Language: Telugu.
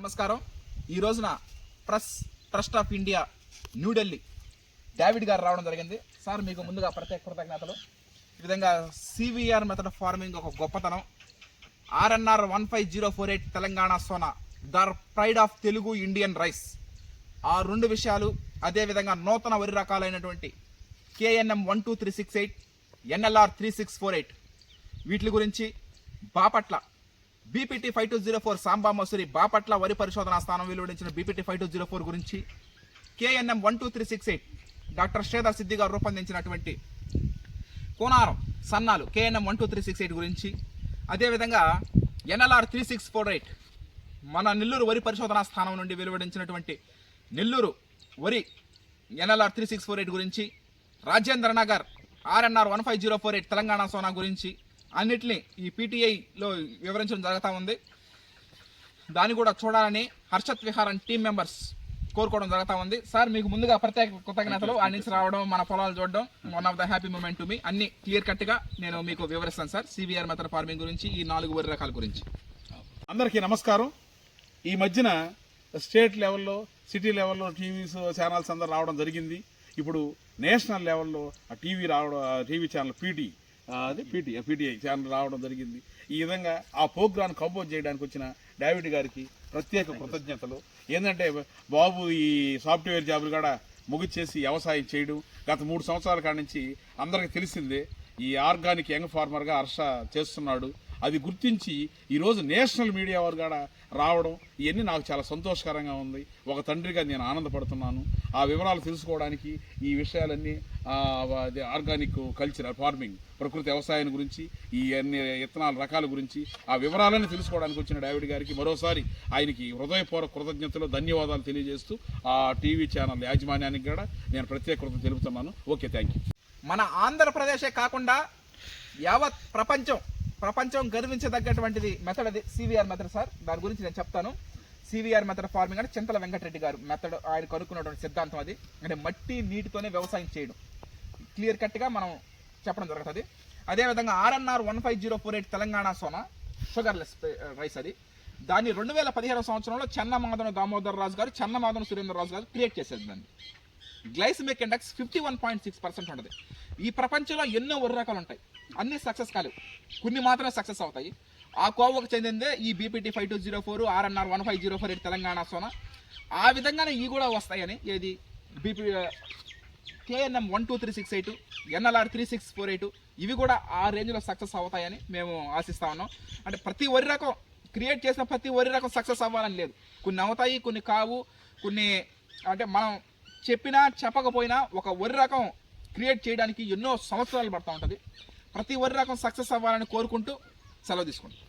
నమస్కారం. ఈ రోజున press trust of India New Delhi David గారు రావడం జరిగింది. సార్ మీకు ముందుగా ప్రత్యేక కృతజ్ఞతలు. ఈ విధంగా సివిఆర్ మెథడ్ ఫార్మింగ్ ఒక గొప్పతనం. RNR 15048 Telangana Sona the pride of Telugu Indian rice, ఆ రెండు విషయాలు, అదేవిధంగా నూతన వరి రకాలైనటువంటి KNM 12368 NLR 3648 వీటి గురించి, బాపట్ల BPT 5204 సాంబా మసూరి బాపట్ల వరి పరిశోధనా స్థానం వెలువడించిన BPT 5204 గురించి, KNM 12368 డాక్టర్ శ్రీధర్ సిద్ధి గారు రూపొందించినటువంటి కోనారం సన్నాలు KNM 12368 గురించి, అదేవిధంగా NLR 3648 మన నెల్లూరు వరి పరిశోధనా స్థానం నుండి వెలువడించినటువంటి నెల్లూరు వరి NLR 3648 గురించి, రాజేంద్ర నగర్ RNR 15048 తెలంగాణ సోనా గురించి అన్నిటిని ఈ PTIలో వివరించడం జరుగుతూ ఉంది. దాన్ని కూడా చూడాలని హర్షత్ విహారం టీం మెంబర్స్ కోరుకోవడం జరుగుతూ ఉంది. సార్ మీకు ముందుగా ప్రత్యేక కృతజ్ఞతలు. ఆ నుంచి రావడం, మన పొలాలు చూడడం one of the happy moment to me. అన్ని క్లియర్ కట్గా నేను మీకు వివరిస్తాను సార్, సివిఆర్ మెథడ్ ఫార్మింగ్ గురించి, ఈ 4 వరి రకాల గురించి. అందరికీ నమస్కారం. ఈ మధ్యన స్టేట్ లెవెల్లో, సిటీ లెవెల్లో టీవీస్ ఛానల్స్ అందరూ రావడం జరిగింది. ఇప్పుడు నేషనల్ లెవెల్లో ఆ టీవీ ఛానల్ PTI ఛానల్ రావడం జరిగింది. ఈ విధంగా ఆ ప్రోగ్రామ్ కంపోజ్ చేయడానికి వచ్చిన డేవిడ్ గారికి ప్రత్యేక కృతజ్ఞతలు. ఏంటంటే బాబు ఈ సాఫ్ట్వేర్ జాబులు కూడా ముగిచేసి వ్యవసాయం చేయడం గత 3 సంవత్సరాల కాడి నుంచి అందరికీ తెలిసిందే. ఈ ఆర్గానిక్ యంగ్ ఫార్మర్గా హర్ష చేస్తున్నాడు. అది గుర్తించి ఈరోజు నేషనల్ మీడియా వారు కూడా రావడం, ఇవన్నీ నాకు చాలా సంతోషకరంగా ఉంది. ఒక తండ్రిగా నేను ఆనందపడుతున్నాను. ఆ వివరాలు తెలుసుకోవడానికి, ఈ విషయాలన్నీ ఆర్గానిక్ కల్చర్ ఫార్మింగ్, ప్రకృతి వ్యవసాయం గురించి, ఈ అన్ని విత్తనాల రకాల గురించి ఆ వివరాలన్నీ తెలుసుకోవడానికి వచ్చిన డేవిడ్ గారికి మరోసారి ఆయనకి హృదయపూర్వక కృతజ్ఞతలు, ధన్యవాదాలు తెలియజేస్తూ ఆ టీవీ ఛానల్ యాజమాన్యానికి కూడా నేను ప్రత్యేక కృతజ్ఞతలు తెలుపుతున్నాను. Okay, thank you. మన ఆంధ్రప్రదేశే కాకుండా యావత్ ప్రపంచం గర్వించదగ్గటువంటిది మెథడ్ అది, సివిఆర్ మెథడ్ సార్. దాని గురించి నేను చెప్తాను. సివిఆర్ మెథడ్ ఫార్మింగ్ అంటే చింతల వెంకటరెడ్డి గారు మెథడ్, ఆయన కనుక్కున్నటువంటి సిద్ధాంతం అది. అంటే మట్టి నీటితోనే వ్యవసాయం చేయడం, క్లియర్ కట్గా మనం చెప్పడం జరుగుతుంది. అదేవిధంగా RNR 15048 Telangana Sona sugarless rice అది. దాన్ని 2017 సంవత్సరంలో చెన్నమాదన దామోదర్ రాజు గారు, చెన్నమాదన సురేంద్ర రాజు గారు క్రియేట్ చేసేది. దాన్ని గ్లైసిమిక్ ఇండెక్స్ 51.6% ఉంటుంది. ఈ ప్రపంచంలో ఎన్నో వరి రకాలు ఉంటాయి, అన్ని సక్సెస్ కాలేవు, కొన్ని మాత్రమే సక్సెస్ అవుతాయి. ఆ కోవకు చెందిందే ఈ BPT 5204 RNR 15048 తెలంగాణ సోనా. ఆ విధంగానే ఇవి కూడా వస్తాయని, ఏది KNM 12368 NLR 3648 ఇవి కూడా ఆ రేంజ్లో సక్సెస్ అవుతాయని మేము ఆశిస్తా ఉన్నాం. అంటే ప్రతి వరి రకం క్రియేట్ చేసిన ప్రతి వరి రకం సక్సెస్ అవ్వాలని లేదు. కొన్ని అవుతాయి, కొన్ని కావు. కొన్ని అంటే మనం చెప్పినా చెప్పకపోయినా ఒక వరి రకం క్రియేట్ చేయడానికి ఎన్నో సంవత్సరాలు పడుతూ ఉంటుంది. ప్రతి వరి రకం సక్సెస్ అవ్వాలని కోరుకుంటూ సెలవు తీసుకుంటాం.